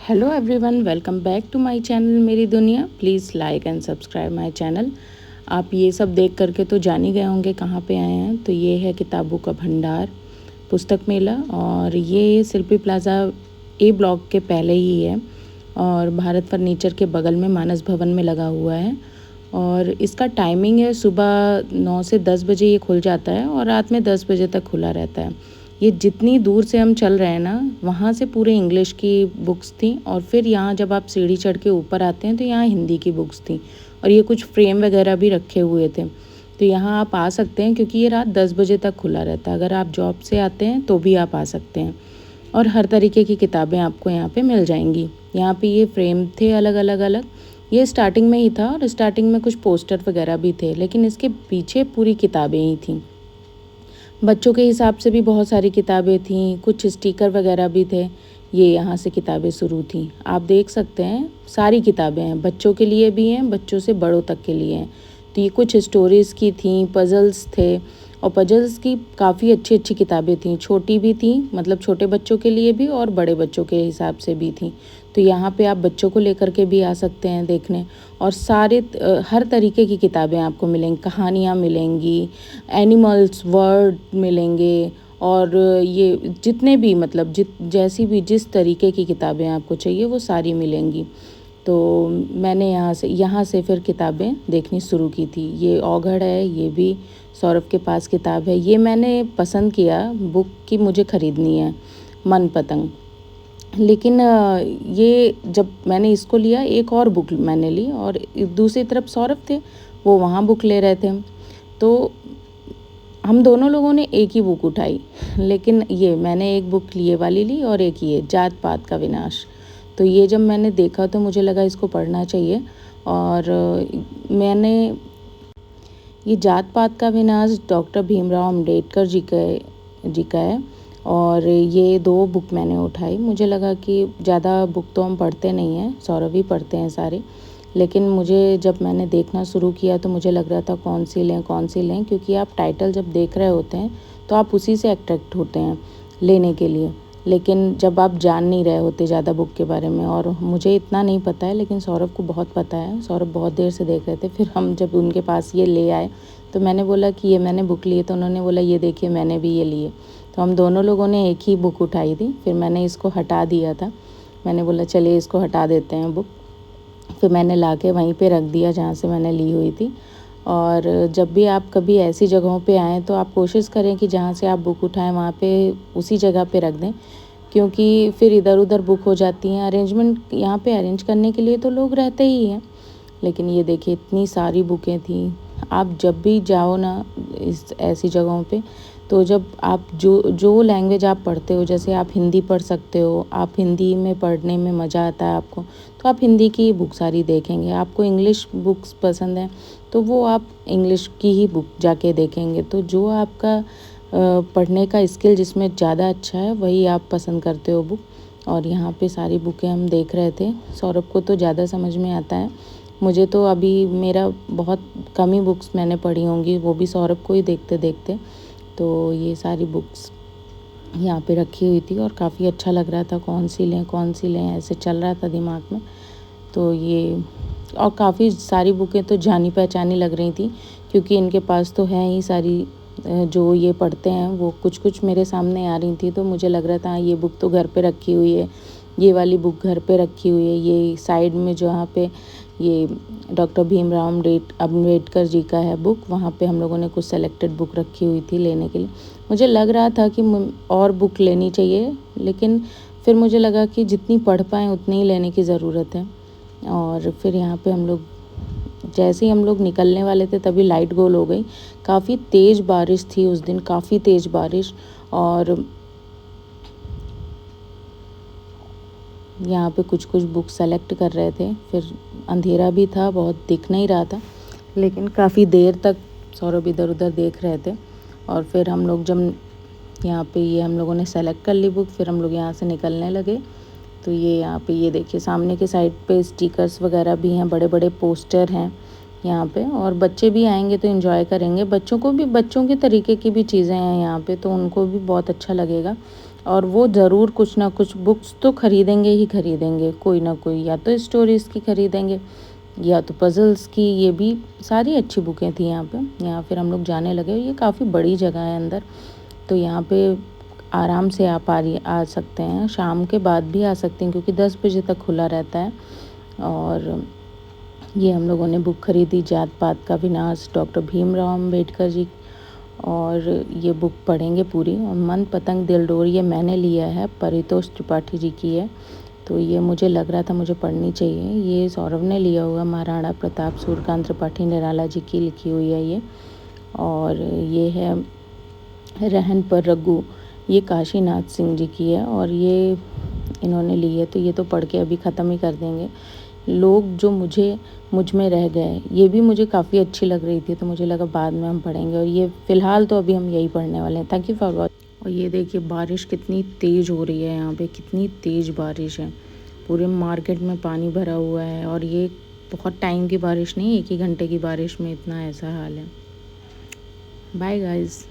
Hello everyone, welcome back to my channel मेरी दुनिया। Please like and subscribe my channel. आप ये सब देख करके तो जान ही गए होंगे कहाँ पे आए हैं। तो ये है किताबों का भंडार पुस्तक मेला, और ये शिल्पी प्लाज़ा ए ब्लॉक के पहले ही है और भारत फर्नीचर के बगल में मानस भवन में लगा हुआ है। और इसका टाइमिंग है सुबह 9 से 10 बजे ये खुल जाता है और रात में 10 बजे तक खुला रहता है। ये जितनी दूर से हम चल रहे हैं ना, वहाँ से पूरे इंग्लिश की बुक्स थी, और फिर यहाँ जब आप सीढ़ी चढ़ के ऊपर आते हैं तो यहाँ हिंदी की बुक्स थी, और ये कुछ फ्रेम वगैरह भी रखे हुए थे। तो यहाँ आप आ सकते हैं क्योंकि ये रात 10 बजे तक खुला रहता है। अगर आप जॉब से आते हैं तो भी आप आ सकते हैं, और हर तरीके की किताबें आपको यहाँ पे मिल जाएंगी। यहाँ पे ये फ्रेम थे अलग अलग अलग। ये स्टार्टिंग में ही था और स्टार्टिंग में कुछ पोस्टर वगैरह भी थे, लेकिन इसके पीछे पूरी किताबें ही थी। बच्चों के हिसाब से भी बहुत सारी किताबें थीं, कुछ स्टिकर वगैरह भी थे। ये यहाँ से किताबें शुरू थीं। आप देख सकते हैं सारी किताबें हैं, बच्चों के लिए भी हैं, बच्चों से बड़ों तक के लिए हैं। तो ये कुछ स्टोरीज़ की थीं, पज़ल्स थे, और पज़ल्स की काफ़ी अच्छी अच्छी किताबें थीं। छोटी भी थीं, मतलब छोटे बच्चों के लिए भी, और बड़े बच्चों के हिसाब से भी थीं। तो यहाँ पे आप बच्चों को लेकर के भी आ सकते हैं देखने। और हर तरीके की किताबें आपको मिलेंगी, कहानियाँ मिलेंगी, एनिमल्स वर्ड मिलेंगे, और ये जितने भी मतलब जैसी भी जिस तरीके की किताबें आपको चाहिए वो सारी मिलेंगी। तो मैंने यहाँ से फिर किताबें देखनी शुरू की थी। ये औघड़ है, ये भी सौरभ के पास किताब है। ये मैंने पसंद किया बुक कि मुझे ख़रीदनी है, मन पतंग। लेकिन ये जब मैंने इसको लिया, एक और बुक मैंने ली, और दूसरी तरफ सौरभ थे, वो वहाँ बुक ले रहे थे। तो हम दोनों लोगों ने एक ही बुक उठाई, लेकिन ये मैंने एक बुक ये वाली ली और एक ये जात पात का विनाश। तो ये जब मैंने देखा तो मुझे लगा इसको पढ़ना चाहिए, और मैंने ये जात पात का विनाश डॉक्टर भीमराव अम्बेडकर जी का है। और ये 2 बुक मैंने उठाई। मुझे लगा कि ज़्यादा बुक तो हम पढ़ते नहीं हैं, सौरभ ही पढ़ते हैं सारे। लेकिन मुझे जब मैंने देखना शुरू किया तो मुझे लग रहा था कौन सी लें, क्योंकि आप टाइटल जब देख रहे होते हैं तो आप उसी से अट्रैक्ट होते हैं लेने के लिए। लेकिन जब आप जान नहीं रहे होते ज़्यादा बुक के बारे में, और मुझे इतना नहीं पता है, लेकिन सौरभ को बहुत पता है। सौरभ बहुत देर से देख रहे थे। फिर हम जब उनके पास ये ले आए तो मैंने बोला कि ये मैंने बुक ली है, तो उन्होंने बोला ये देखिए मैंने भी ये लिए। तो हम दोनों लोगों ने एक ही बुक उठाई थी। फिर मैंने इसको हटा दिया था, मैंने बोला चलिए इसको हटा देते हैं बुक। फिर मैंने ला के वहीं पे रख दिया जहाँ से मैंने ली हुई थी। और जब भी आप कभी ऐसी जगहों पे आएँ तो आप कोशिश करें कि जहाँ से आप बुक उठाएं वहाँ पे उसी जगह पे रख दें, क्योंकि फिर इधर उधर बुक हो जाती हैं। अरेंजमेंट यहाँ पे अरेंज करने के लिए तो लोग रहते ही हैं, लेकिन ये देखिए इतनी सारी बुकें थी। आप जब भी जाओ ना इस ऐसी जगहों पे, तो जब आप जो लैंग्वेज आप पढ़ते हो, जैसे आप हिंदी पढ़ सकते हो, आप हिंदी में पढ़ने में मज़ा आता है आपको, तो आप हिंदी की बुक सारी देखेंगे। आपको इंग्लिश बुक्स पसंद है तो वो आप इंग्लिश की ही बुक जाके देखेंगे। तो जो आपका पढ़ने का स्किल जिसमें ज़्यादा अच्छा है वही आप पसंद करते हो बुक। और यहाँ पे सारी बुकें हम देख रहे थे। सौरभ को तो ज़्यादा समझ में आता है, मुझे तो अभी मेरा बहुत कम ही बुक्स मैंने पढ़ी होंगी, वो भी सौरभ को ही देखते देखते। तो ये सारी बुक्स यहाँ पे रखी हुई थी और काफ़ी अच्छा लग रहा था, कौन सी लें ऐसे चल रहा था दिमाग में। तो ये और काफ़ी सारी बुकें तो जानी पहचानी लग रही थी, क्योंकि इनके पास तो हैं ही सारी। जो ये पढ़ते हैं वो कुछ कुछ मेरे सामने आ रही थी, तो मुझे लग रहा था ये बुक तो घर पे रखी हुई है, ये वाली बुक घर पे रखी हुई है। ये साइड में जहाँ पे ये डॉक्टर भीमराव अम्बेडकर जी का है बुक, वहाँ पे हम लोगों ने कुछ सेलेक्टेड बुक रखी हुई थी लेने के लिए। मुझे लग रहा था कि और बुक लेनी चाहिए, लेकिन फिर मुझे लगा कि जितनी पढ़ पाएँ उतनी ही लेने की ज़रूरत है। और फिर यहाँ पे जैसे ही हम लोग निकलने वाले थे तभी लाइट गोल हो गई। काफ़ी तेज़ बारिश थी उस दिन, काफ़ी तेज़ बारिश। और यहाँ पे कुछ कुछ बुक सेलेक्ट कर रहे थे। फिर अंधेरा भी था, बहुत दिख नहीं रहा था, लेकिन काफ़ी देर तक सौरभ इधर उधर देख रहे थे। और फिर हम लोग जब यहाँ पे ये हम लोगों ने सेलेक्ट कर ली बुक, फिर हम लोग यहाँ से निकलने लगे। तो ये यहाँ पे ये देखिए सामने के साइड पे स्टिकर्स वगैरह भी हैं, बड़े बड़े पोस्टर हैं यहाँ पे। और बच्चे भी आएंगे तो एंजॉय करेंगे, बच्चों को भी बच्चों के तरीके की भी चीज़ें हैं यहाँ पे, तो उनको भी बहुत अच्छा लगेगा। और वो ज़रूर कुछ ना कुछ बुक्स तो ख़रीदेंगे ही ख़रीदेंगे, कोई ना कोई, या तो स्टोरीज़ की ख़रीदेंगे या तो पज़ल्स की। ये भी सारी अच्छी बुकें थी यहाँ पे। यहाँ फिर हम लोग जाने लगे। ये काफ़ी बड़ी जगह है अंदर, तो यहाँ पे आराम से आप आ सकते हैं। शाम के बाद भी आ सकते हैं क्योंकि 10 बजे तक खुला रहता है। और ये हम लोगों ने बुक खरीदी, जात पात का विनाश, डॉक्टर भीमराव अम्बेडकर जी। और ये बुक पढ़ेंगे पूरी। और मन पतंग दिल डोर ये मैंने लिया है, परितोष त्रिपाठी जी की है, तो ये मुझे लग रहा था मुझे पढ़नी चाहिए। ये सौरभ ने लिया हुआ, महाराणा प्रताप सूर्यकांत त्रिपाठी निराला जी की लिखी हुई है ये। और ये है रहन पर रघु, ये काशीनाथ सिंह जी की है और ये इन्होंने ली है। तो ये तो पढ़ के अभी ख़त्म ही कर देंगे। लोग जो मुझ में रह गए, ये भी मुझे काफ़ी अच्छी लग रही थी, तो मुझे लगा बाद में हम पढ़ेंगे। और ये फ़िलहाल तो अभी हम यही पढ़ने वाले हैं। Thank you for watching. और ये देखिए बारिश कितनी तेज़ हो रही है यहाँ पे, कितनी तेज़ बारिश है। पूरे मार्केट में पानी भरा हुआ है। और ये बहुत टाइम की बारिश नहीं, 1 ही घंटे की बारिश में इतना ऐसा हाल है। Bye guys.